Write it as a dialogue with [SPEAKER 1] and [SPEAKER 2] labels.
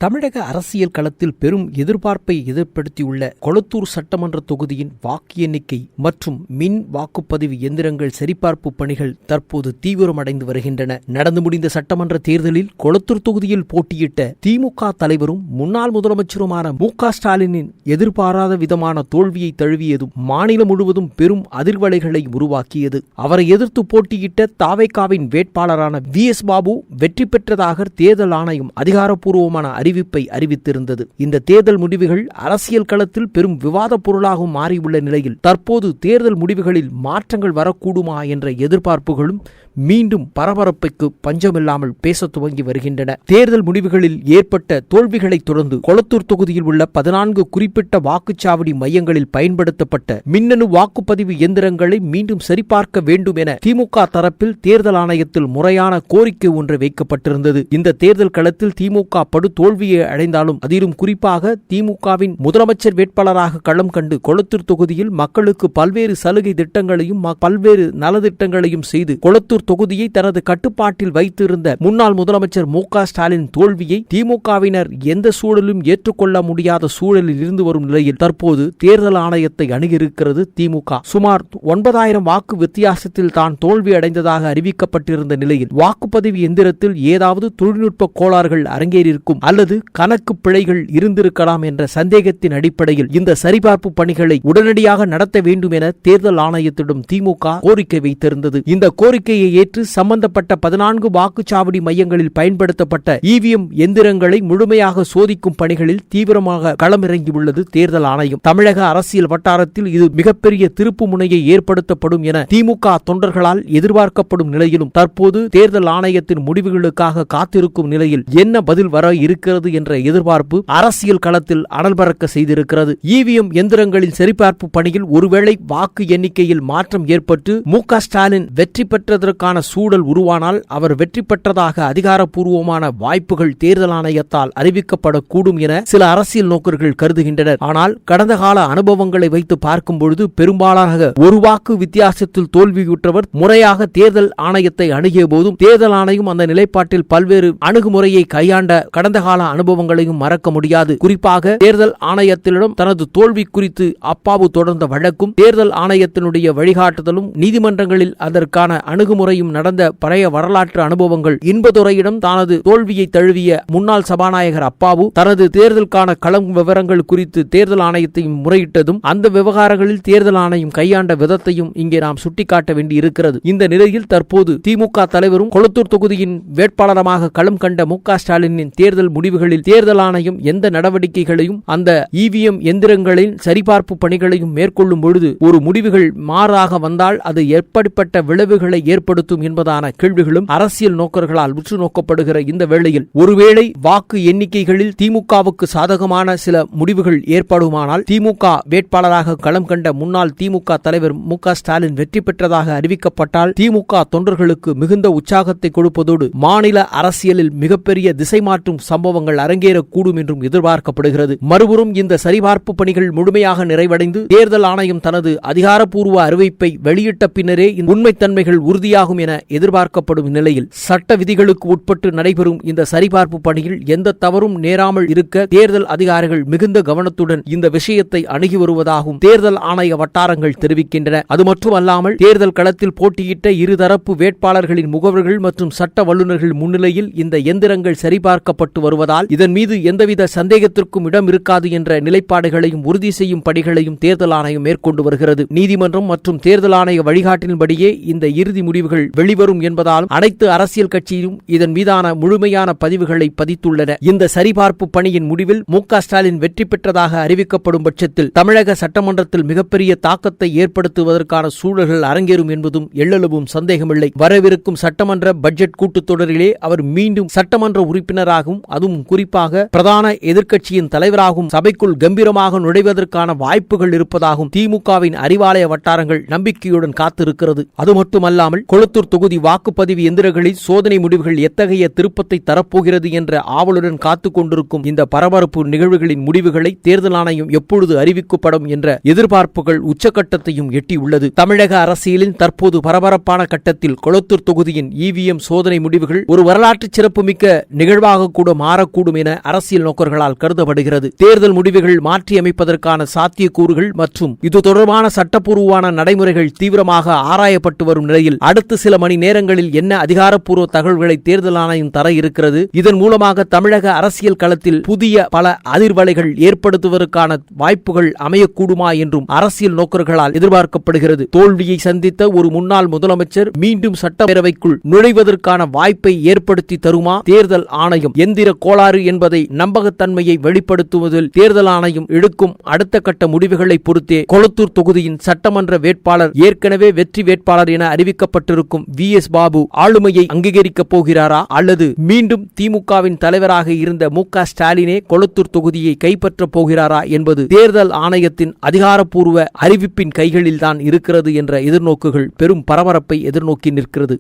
[SPEAKER 1] தமிழக அரசியல் களத்தில் பெரும் எதிர்பார்ப்பை ஏற்படுத்தியுள்ள கொளத்தூர் சட்டமன்ற தொகுதியின் வாக்கு எண்ணிக்கை மற்றும் மின் வாக்குப்பதிவு எந்திரங்கள் சரிபார்ப்பு பணிகள் தற்போது தீவிரமடைந்து வருகின்றன. நடந்து முடிந்த சட்டமன்ற தேர்தலில் கொளத்தூர் தொகுதியில் போட்டியிட்ட திமுக தலைவரும் முன்னாள் முதலமைச்சருமான மு.க. ஸ்டாலினின் எதிர்பாராத விதமான தோல்வியை தழுவியதும் மாநிலம் முழுவதும் பெரும் அதிர்வலைகளை உருவாக்கியது. அவரை எதிர்த்து போட்டியிட்ட தாவேகாவின் வேட்பாளரான வி.எஸ். பாபு வெற்றி பெற்றதாக தேர்தல் ஆணையம் அதிகாரப்பூர்வமான அறிவிப்பை அறிவித்திருந்தது. இந்த தேர்தல் முடிவுகள் அரசியல் களத்தில் பெரும் விவாத பொருளாகவும் மாறியுள்ள நிலையில் தற்போது தேர்தல் முடிவுகளில் மாற்றங்கள் வரக்கூடுமா என்ற எதிர்பார்ப்புகளும் மீண்டும் பரபரப்புக்கு பஞ்சமில்லாமல் பேச துவங்கி வருகின்றன. தேர்தல் முடிவுகளில் ஏற்பட்ட தோல்விகளை தொடர்ந்து கொளத்தூர் தொகுதியில் உள்ள 14 குறிப்பிட்ட வாக்குச்சாவடி மையங்களில் பயன்படுத்தப்பட்ட மின்னணு வாக்குப்பதிவு எந்திரங்களை மீண்டும் சரிபார்க்க வேண்டும் என திமுக தரப்பில் தேர்தல் ஆணையத்தில் முறையான கோரிக்கை ஒன்று வைக்கப்பட்டிருந்தது. இந்த தேர்தல் களத்தில் திமுக படு தோல்வியை அடைந்தாலும் அதிலும் குறிப்பாக திமுகவின் முதலமைச்சர் வேட்பாளராக களம் கண்டு கொளத்தூர் தொகுதியில் மக்களுக்கு பல்வேறு சலுகை திட்டங்களையும் பல்வேறு நலத்திட்டங்களையும் செய்து கொளத்தூர் தொகுதியை தனது கட்டுப்பாட்டில் வைத்திருந்த முன்னாள் முதலமைச்சர் மு.க. ஸ்டாலின் தோல்வியை திமுகவினர் எந்த சூழலும் ஏற்றுக்கொள்ள முடியாத சூழலில் இருந்து வரும் நிலையில் தற்போது தேர்தல் ஆணையத்தை அணுகியிருக்கிறது திமுக. சுமார் 9,000 வாக்கு வித்தியாசத்தில் தான் தோல்வி அடைந்ததாக அறிவிக்கப்பட்டிருந்த நிலையில் வாக்குப்பதிவு எந்திரத்தில் ஏதாவது தொழில்நுட்ப கோளாறுகள் அரங்கேறியிருக்கும் அல்லது கணக்கு பிழைகள் இருந்திருக்கலாம் என்ற சந்தேகத்தின் அடிப்படையில் இந்த சரிபார்ப்பு பணிகளை உடனடியாக நடத்த வேண்டும் என தேர்தல் ஆணையத்திடம் திமுக கோரிக்கை வைத்திருந்தது. இந்த கோரிக்கையை ஏற்று சம்பந்தப்பட்ட 14 வாக்குச்சாவடி மையங்களில் பயன்படுத்தப்பட்ட இவிஎம் எந்திரங்களை முழுமையாக சோதிக்கும் பணிகளில் தீவிரமாக களமிறங்கியுள்ளது தேர்தல் ஆணையம். தமிழக அரசியல் வட்டாரத்தில் இது மிகப்பெரிய திருப்பு முனையை ஏற்படுத்தப்படும் என திமுக தொண்டர்களால் எதிர்பார்க்கப்படும் நிலையிலும் தற்போது தேர்தல் ஆணையத்தின் முடிவுகளுக்காக காத்திருக்கும் நிலையில் என்ன பதில் வர இருக்கிறது என்ற எதிர்பார்ப்பு அரசியல் களத்தில் அனல் பறக்க செய்திருக்கிறது. இவிஎம் எந்திரங்களின் சரிபார்ப்பு பணியில் ஒருவேளை வாக்கு எண்ணிக்கையில் மாற்றம் ஏற்பட்டு மு.க. ஸ்டாலின் வெற்றி பெற்றதற்கான சூழல் உருவானால் அவர் வெற்றி பெற்றதாக அதிகாரப்பூர்வமான வாய்ப்புகள் தேர்தல் ஆணையத்தால் அறிவிக்கப்படக்கூடும் என சில அரசியல் நோக்கர்கள் கருதுகின்றனர். ஆனால் கடந்த கால அனுபவங்களை வைத்து பார்க்கும் பொழுது பெரும்பாலாக ஒரு வாக்கு வித்தியாசத்தில் தோல்வியுற்றவர் முறையாக தேர்தல் ஆணையத்தை அணுகிய போதும் தேர்தல் ஆணையம் அந்த நிலைப்பாட்டில் பல்வேறு அணுகுமுறையை கையாண்ட கடந்த கால அனுபவங்களையும் மறக்க முடியாது. குறிப்பாக தேர்தல் ஆணையத்திடம் தனது தோல்வி குறித்து அப்பாவு தொடர்ந்த வழக்கும் தேர்தல் ஆணையத்தினுடைய வழிகாட்டுதலும் நீதிமன்றங்களில் அதற்கான அணுகுமுறையும் நடந்த பழைய வரலாற்று அனுபவங்கள் இன்பதுரையிடம் தனது தோல்வியை தழுவிய முன்னாள் சபாநாயகர் அப்பாவு தனது தேர்தலுக்கான களம் விவரங்கள் குறித்து தேர்தல் ஆணையத்தையும் முறையிட்டதும் அந்த விவகாரங்களில் தேர்தல் ஆணையம் கையாண்ட விதத்தையும் இங்கே நாம் சுட்டிக்காட்ட வேண்டி இருக்கிறது. இந்த நிலையில் தற்போது திமுக தலைவரும் கொளத்தூர் தொகுதியின் வேட்பாளரமாக களம் கண்ட மு.க. ஸ்டாலினின் தேர்தல் முடிவுகளில் தேர்தல் ஆணையம் எந்த நடவடிக்கைகளையும் அந்த இவிஎம் எந்திரங்களின் சரிபார்ப்பு பணிகளையும் மேற்கொள்ளும் பொழுது ஒரு முடிவுகள் மாறாக வந்தால் அது எப்படிப்பட்ட விளைவுகளை ஏற்படுத்தும் என்பதான கேள்விகளும் அரசியல் நோக்கர்களால் உற்று நோக்கப்படுகிற இந்த வேளையில் ஒருவேளை வாக்கு எண்ணிக்கைகளில் திமுகவுக்கு சாதகமான சில முடிவுகள் ஏற்படுமானால் திமுக வேட்பாளராக களம் கண்ட முன்னாள் திமுக தலைவர் மு.க. ஸ்டாலின் வெற்றி பெற்றதாக அறிவிக்கப்பட்டால் திமுக தொண்டர்களுக்கு மிகுந்த உற்சாகத்தை கொடுப்பதோடு மாநில அரசியலில் மிகப்பெரிய திசை மாற்றும் சம்பவங்கள் அரங்கேறக்கூடும் என்றும் எதிர்பார்க்கப்படுகிறது. மறுபுறம் இந்த சரிபார்ப்பு பணிகள் முழுமையாக நிறைவடைந்து தேர்தல் ஆணையம் தனது அதிகாரப்பூர்வ அறிவிப்பை வெளியிட்ட பின்னரே உண்மைத்தன்மைகள் உறுதியாகும் என எதிர்பார்க்கப்படும் நிலையில் சட்ட விதிகளுக்கு உட்பட்டு நடைபெறும் இந்த சரிபார்ப்பு பணியில் எந்த தவறும் நேராமல் இருக்க தேர்தல் அதிகாரிகள் மிகுந்த கவனத்துடன் இந்த விஷயத்தை அணுகி வருவதாகவும் தேர்தல் ஆணைய வட்டாரங்கள் தெரிவிக்கின்றன. அது மட்டுமல்லாமல் தேர்தல் களத்தில் போட்டியிட்ட இருதரப்பு வேட்பாளர்களின் முகவர்கள் மற்றும் சட்ட வல்லுநர்கள் முன்னிலையில் இந்த எந்திரங்கள் சரிபார்க்கப்பட்டு வருவதால் இதன் மீது எந்தவித சந்தேகத்திற்கும் இடம் இருக்காது என்ற நிலைப்பாடுகளையும் உறுதி செய்யும் பணிகளையும் தேர்தல் ஆணையம் மேற்கொண்டு வருகிறது. நீதிமன்றம் மற்றும் தேர்தல் ஆணைய வழிகாட்டின்படியே இந்த இறுதி முடிவுகள் வெளிவரும் என்பதாலும் அனைத்து அரசியல் கட்சியிலும் இதன் மீதான முழுமையான பதிவுகளை பதித்துள்ளன. இந்த சரிபார்ப்பு பணியின் முடிவில் மு.க. ஸ்டாலின் வெற்றி பெற்றதாக அறிவிக்கப்படும் பட்சத்தில் தமிழக சட்டமன்றத்தில் மிகப்பெரிய தாக்கத்தை ஏற்படுத்துவதற்கான சூழல்கள் அரங்கேறும் என்பதும் எள்ளளவும் சந்தேகமில்லை. வரவிருக்கும் சட்டமன்ற பட்ஜெட் கூட்டத்தொடரிலே அவர் மீண்டும் சட்டமன்ற உறுப்பினராகவும் அதுவும் குறிப்பாக பிரதான எதிர்க்கட்சியின் தலைவராகவும் சபைக்குள் கம்பீரமாக நுழைவதற்கான வாய்ப்புகள் இருப்பதாகவும் திமுகவின் அறிவாலய வட்டாரங்கள் நம்பிக்கையுடன் காத்திருக்கிறது. அது மட்டுமல்லாமல் கொளத்தூர் தொகுதி வாக்குப்பதிவு எந்திரங்களில் சோதனை முடிவுகள் எத்தகைய திருப்பத்தை தரப்போகிறது என்ற ஆவலுடன் காத்துக் கொண்டிருக்கும் இந்த பரபரப்பு நிகழ்வுகளின் முடிவுகளை தேர்தல் ஆணையம் எப்பொழுது அறிவிக்கப்படும் என்ற எதிர்பார்ப்புகள் உச்சகட்டத்தையும் எட்டியுள்ளது. தமிழக அரசியலின் தற்போது பரபரப்பான கட்டத்தில் கொளத்தூர் தொகுதியின் இவிஎம் சோதனை முடிவுகள் ஒரு வரலாற்று சிறப்புமிக்க நிகழ்வாக கூட மாறக்கூடும் அமையக்கூடும் என அரசியல் நோக்கர்களால் கருதப்படுகிறது. தேர்தல் முடிவுகள் மாற்றியமைப்பதற்கான சாத்தியக்கூறுகள் மற்றும் இது தொடர்பான சட்டப்பூர்வமான நடைமுறைகள் தீவிரமாக ஆராயப்பட்டு வரும் நிலையில் அடுத்த சில மணி நேரங்களில் என்ன அதிகாரப்பூர்வ தகவல்களை தேர்தல் ஆணையம் தர இருக்கிறது, இதன் மூலமாக தமிழக அரசியல் களத்தில் புதிய பல அதிர்வலைகள் ஏற்படுத்துவதற்கான வாய்ப்புகள் அமையக்கூடுமா என்றும் அரசியல் நோக்கர்களால் எதிர்பார்க்கப்படுகிறது. தோல்வியை சந்தித்த ஒரு முன்னாள் முதலமைச்சர் மீண்டும் சட்டப்பேரவைக்குள் நுழைவதற்கான வாய்ப்பை ஏற்படுத்தி தருமா தேர்தல் ஆணையம்? எந்திர கோளாறு என்பதை நம்பகத்தன்மையை வெளிப்படுத்துவதில் தேர்தல் ஆணையம் எடுக்கும் அடுத்த கட்ட முடிவுகளை பொறுத்தே கொளத்தூர் தொகுதியின் சட்டமன்ற வேட்பாளர் ஏற்கனவே வெற்றி வேட்பாளர் என அறிவிக்கப்பட்டிருக்கும் VS பாபு ஆளுமையை அங்கீகரிக்கப் போகிறாரா அல்லது மீண்டும் திமுகவின் தலைவராக இருந்த MK ஸ்டாலினே கொளத்தூர் தொகுதியை கைப்பற்றப் போகிறாரா என்பது தேர்தல் ஆணையத்தின் அதிகாரப்பூர்வ அறிவிப்பின் கைகளில்தான் இருக்கிறது என்ற எதிர்நோக்குகள் பெரும் பரபரப்பை எதிர்நோக்கி நிற்கிறது.